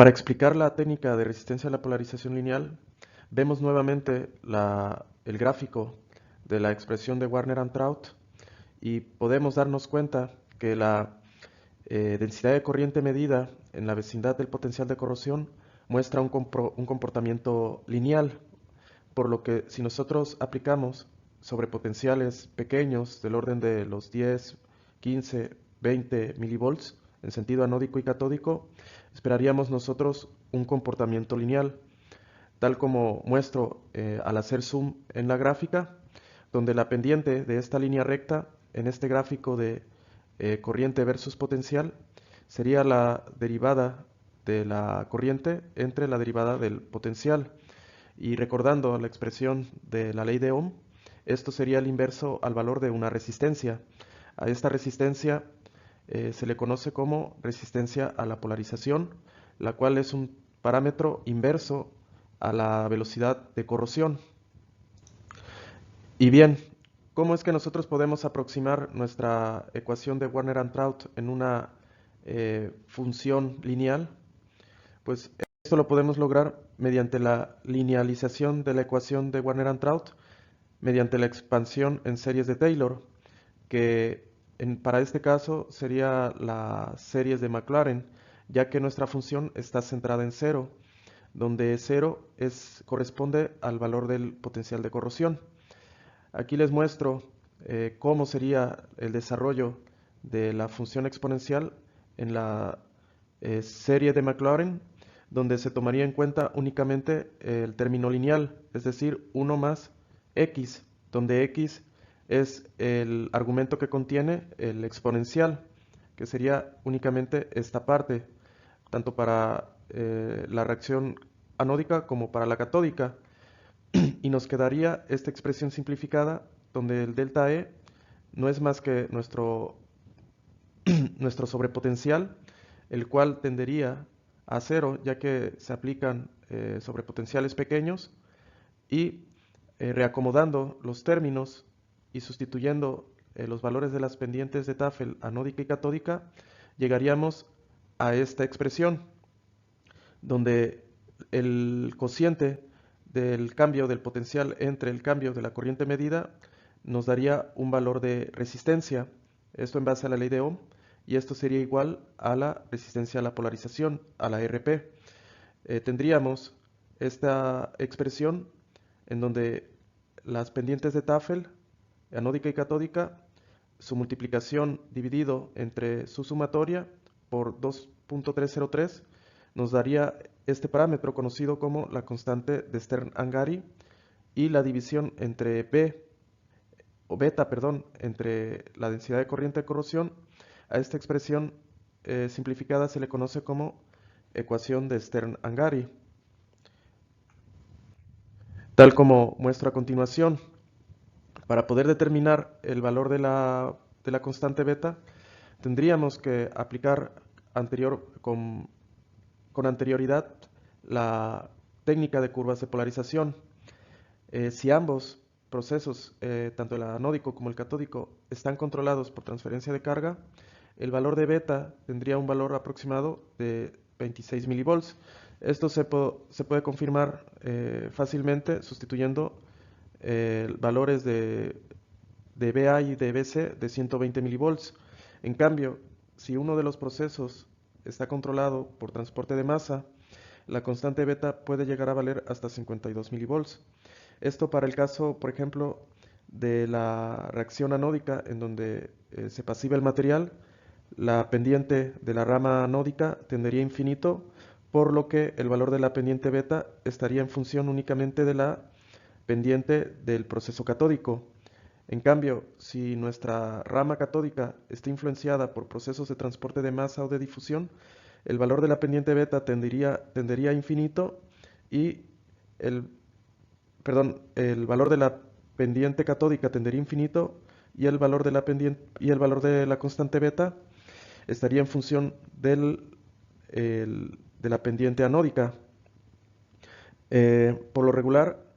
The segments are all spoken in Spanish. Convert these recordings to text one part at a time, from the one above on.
Para explicar la técnica de resistencia a la polarización lineal, vemos nuevamente el gráfico de la expresión de Warner-Antraut y podemos darnos cuenta que la densidad de corriente medida en la vecindad del potencial de corrosión muestra un comportamiento lineal, por lo que si nosotros aplicamos sobre potenciales pequeños del orden de los 10, 15, 20 milivolts en sentido anódico y catódico, esperaríamos nosotros un comportamiento lineal, tal como muestro al hacer zoom en la gráfica, donde la pendiente de esta línea recta en este gráfico de corriente versus potencial sería la derivada de la corriente entre la derivada del potencial. Y recordando la expresión de la ley de Ohm, esto sería el inverso al valor de una resistencia. A esta resistencia se le conoce como resistencia a la polarización, la cual es un parámetro inverso a la velocidad de corrosión. Y bien, ¿cómo es que nosotros podemos aproximar nuestra ecuación de Warner-Antraut en una función lineal? Pues esto lo podemos lograr mediante la linealización de la ecuación de Warner-Antraut, mediante la expansión en series de Taylor, que para este caso sería las series de Maclaurin, ya que nuestra función está centrada en cero, donde cero corresponde al valor del potencial de corrosión. Aquí les muestro cómo sería el desarrollo de la función exponencial en la serie de Maclaurin, donde se tomaría en cuenta únicamente el término lineal, es decir, 1 más x, donde x es el argumento que contiene el exponencial, que sería únicamente esta parte, tanto para la reacción anódica como para la catódica. Y nos quedaría esta expresión simplificada, donde el delta E no es más que nuestro sobrepotencial, el cual tendería a cero, ya que se aplican sobrepotenciales pequeños, y reacomodando los términos y sustituyendo los valores de las pendientes de Tafel anódica y catódica, llegaríamos a esta expresión, donde el cociente del cambio del potencial entre el cambio de la corriente medida nos daría un valor de resistencia, esto en base a la ley de Ohm, y esto sería igual a la resistencia a la polarización, a la RP. Tendríamos esta expresión en donde las pendientes de Tafel, anódica y catódica, su multiplicación dividido entre su sumatoria por 2.303 nos daría este parámetro conocido como la constante de Stern-Angari, y la división entre beta, entre la densidad de corriente de corrosión. A esta expresión simplificada se le conoce como ecuación de Stern-Angari. Tal como muestro a continuación, para poder determinar el valor de la constante beta, tendríamos que aplicar con anterioridad la técnica de curvas de polarización. Si ambos procesos, tanto el anódico como el catódico, están controlados por transferencia de carga, el valor de beta tendría un valor aproximado de 26 milivolts. Esto se puede confirmar fácilmente sustituyendo valores de BA y de BC de 120 milivolts. En cambio, si uno de los procesos está controlado por transporte de masa, la constante beta puede llegar a valer hasta 52 milivolts. Esto para el caso, por ejemplo, de la reacción anódica, en donde se pasiva el material, la pendiente de la rama anódica tendería a infinito, por lo que el valor de la pendiente beta estaría en función únicamente de la pendiente del proceso catódico. En cambio, si nuestra rama catódica está influenciada por procesos de transporte de masa o de difusión, el valor de la pendiente beta tendería a infinito, y el, el valor de la pendiente catódica tendería a infinito, y el valor de la constante beta estaría en función de la pendiente anódica. Por lo regular,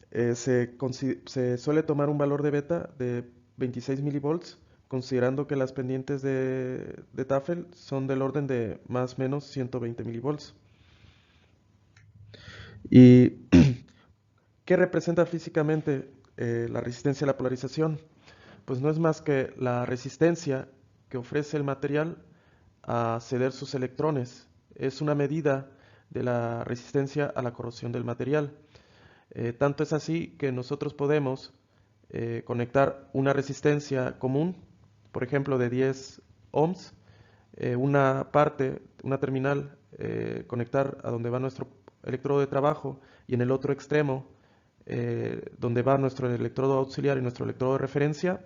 se suele tomar un valor de beta de 26 milivolts, considerando que las pendientes de Tafel son del orden de más o menos 120 milivolts. ¿Y qué representa físicamente la resistencia a la polarización? Pues no es más que la resistencia que ofrece el material a ceder sus electrones. Es una medida de la resistencia a la corrosión del material. Tanto es así que nosotros podemos conectar una resistencia común, por ejemplo de 10 ohms, una terminal, conectar a donde va nuestro electrodo de trabajo y en el otro extremo donde va nuestro electrodo auxiliar y nuestro electrodo de referencia,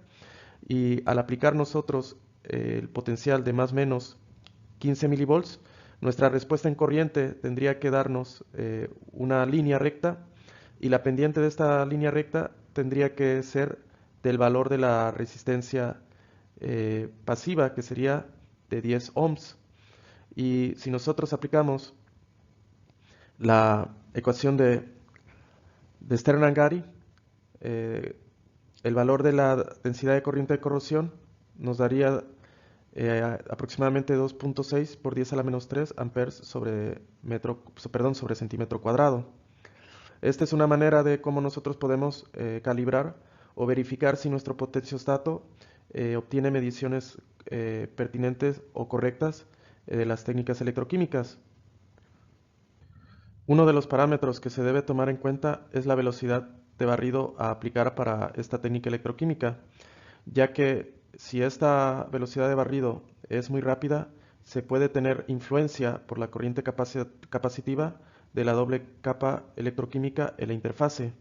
y al aplicar nosotros el potencial de más o menos 15 milivolts, nuestra respuesta en corriente tendría que darnos una línea recta, y la pendiente de esta línea recta tendría que ser del valor de la resistencia pasiva, que sería de 10 ohms. Y si nosotros aplicamos la ecuación de Stern-Gary, eh, el valor de la densidad de corriente de corrosión nos daría aproximadamente 2.6 por 10 a la menos 3 amperes sobre centímetro cuadrado. Esta es una manera de cómo nosotros podemos calibrar o verificar si nuestro potenciostato obtiene mediciones pertinentes o correctas de las técnicas electroquímicas. Uno de los parámetros que se debe tomar en cuenta es la velocidad de barrido a aplicar para esta técnica electroquímica, ya que si esta velocidad de barrido es muy rápida, se puede tener influencia por la corriente capacitiva de la doble capa electroquímica en la interfase,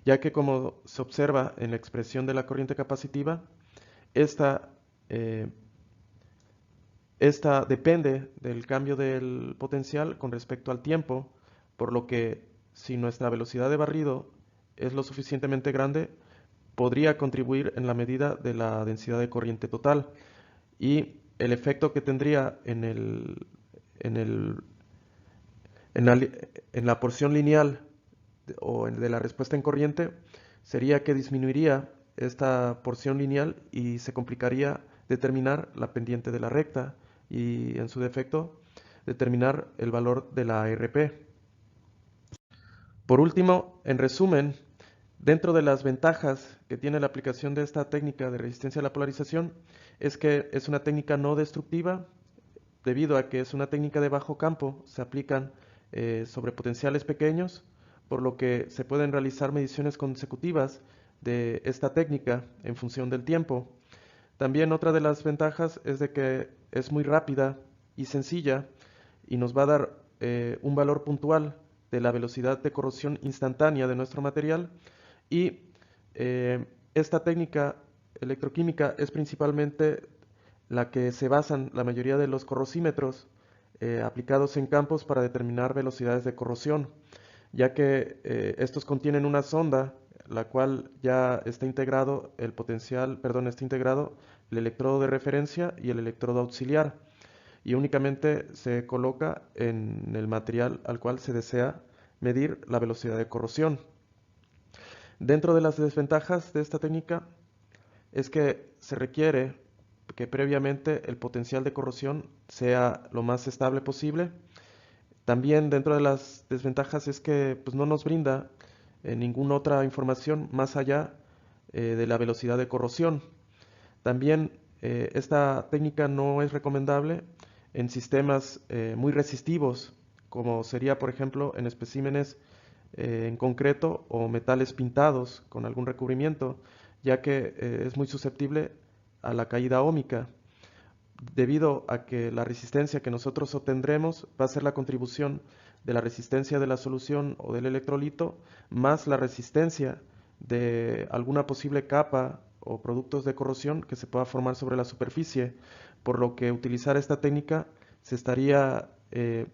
ya que como se observa en la expresión de la corriente capacitiva, esta, eh, esta depende del cambio del potencial con respecto al tiempo, por lo que si nuestra velocidad de barrido es lo suficientemente grande, podría contribuir en la medida de la densidad de corriente total, y el efecto que tendría en el- en la porción lineal de la respuesta en corriente sería que disminuiría esta porción lineal y se complicaría determinar la pendiente de la recta y en su defecto determinar el valor de la RP. Por último, en resumen, dentro de las ventajas que tiene la aplicación de esta técnica de resistencia a la polarización es que es una técnica no destructiva, debido a que es una técnica de bajo campo, se aplican sobre potenciales pequeños, por lo que se pueden realizar mediciones consecutivas de esta técnica en función del tiempo. También otra de las ventajas es de que es muy rápida y sencilla y nos va a dar un valor puntual de la velocidad de corrosión instantánea de nuestro material, y esta técnica electroquímica es principalmente la que se basan la mayoría de los corrosímetros aplicados en campos para determinar velocidades de corrosión, ya que estos contienen una sonda, la cual ya está integrado está integrado el electrodo de referencia y el electrodo auxiliar, y únicamente se coloca en el material al cual se desea medir la velocidad de corrosión. Dentro de las desventajas de esta técnica es que se requiere que previamente el potencial de corrosión sea lo más estable posible. También dentro de las desventajas es que pues, no nos brinda ninguna otra información más allá de la velocidad de corrosión. También esta técnica no es recomendable en sistemas muy resistivos, como sería por ejemplo en especímenes en concreto o metales pintados con algún recubrimiento, ya que es muy susceptible a la caída óhmica, debido a que la resistencia que nosotros obtendremos va a ser la contribución de la resistencia de la solución o del electrolito más la resistencia de alguna posible capa o productos de corrosión que se pueda formar sobre la superficie, por lo que utilizar esta técnica se estaría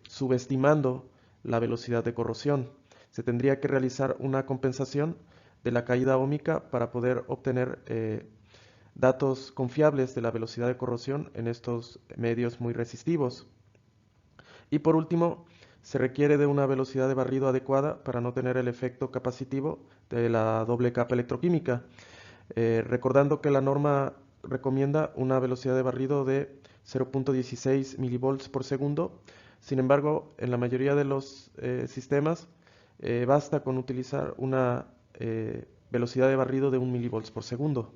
subestimando la velocidad de corrosión. Se tendría que realizar una compensación de la caída óhmica para poder obtener datos confiables de la velocidad de corrosión en estos medios muy resistivos. Y por último, se requiere de una velocidad de barrido adecuada para no tener el efecto capacitivo de la doble capa electroquímica, recordando que la norma recomienda una velocidad de barrido de 0.16 milivolts por segundo, Sin embargo, en la mayoría de los sistemas basta con utilizar una velocidad de barrido de 1 milivolts por segundo.